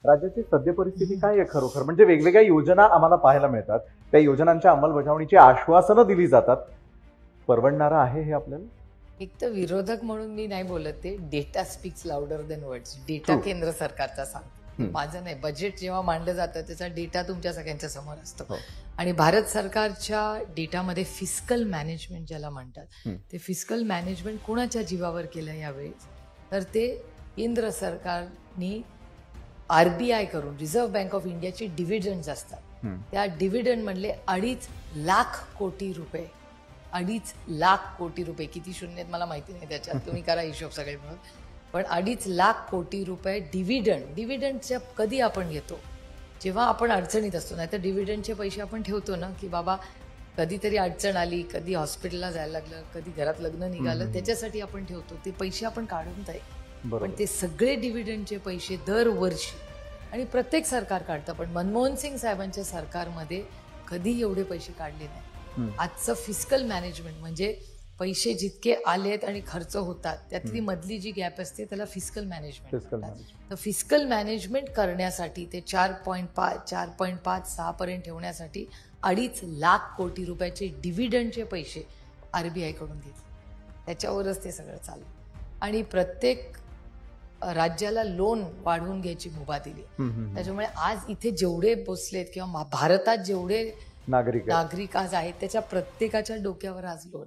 राज्याची सद्य परिस्थिती काय आहे खरोखर? म्हणजे वेगवेगळ्या योजना आम्हाला पाहायला मिळतात, त्या योजनांच्या अंमलबजावणीची आश्वासनं दिली जातात. परवडणारं आहे हे आपल्याला? एक तर विरोधक म्हणून मी नाही बोलत, ते data speaks louder than words. Data True. केंद्र सरकारचा सांगतो, माझं नाही. बजेट जेव्हा मांडलं जातं त्याचा डेटा तुमच्या सगळ्यांच्या समोर असतो. हो. आणि भारत सरकारच्या डेटामध्ये फिस्कल मॅनेजमेंट ज्याला म्हणतात, ते फिस्कल मॅनेजमेंट कोणाच्या जीवावर केलं यावेळेस, तर ते केंद्र सरकारनी RBI करून, रिझर्व्ह बँक ऑफ इंडियाचे डिव्हिडंड असतात, त्या डिव्हिडंड मधले 2.5 लाख कोटी रुपये, 2.5 लाख कोटी रुपये, किती शून्य मला माहिती नाही त्याच्यात, तुम्ही करा हिशोब सगळे मिळून, पण 2.5 लाख कोटी रुपये डिव्हिडंडच्या कधी आपण घेतो? जेव्हा आपण अडचणीत असतो. नाही तर डिव्हिडंडचे पैसे आपण ठेवतो ना, की बाबा कधीतरी अडचण आली, कधी हॉस्पिटलला जायला लागलं, कधी घरात लग्न निघालं, त्याच्यासाठी आपण ठेवतो. ते पैसे आपण काढून जाईल, पण ते सगळे डिव्हिडंडचे पैसे दरवर्षी, आणि प्रत्येक सरकार काढतं, पण मनमोहन सिंग साहेबांच्या सरकारमध्ये कधी एवढे पैसे काढले नाही. आजचं फिस्कल मॅनेजमेंट म्हणजे पैसे जितके आलेत आणि खर्च होतात त्यातली मधली जी गॅप असते त्याला फिस्कल मॅनेजमेंट. तर फिस्कल मॅनेजमेंट करण्यासाठी ते 4.5-6 पर्यंत ठेवण्यासाठी 2.5 लाख कोटी रुपयाचे डिव्हिडंडचे पैसे RBI कडून घेतले. त्याच्यावरच ते सगळं चाललं. आणि प्रत्येक राज्याला लोन वाढवून घ्यायची मुभा दिली. त्याच्यामुळे आज इथे जेवढे बसलेत किंवा भारतात जेवढे नागरिक आज आहेत त्याच्या प्रत्येकाच्या डोक्यावर आज लोन.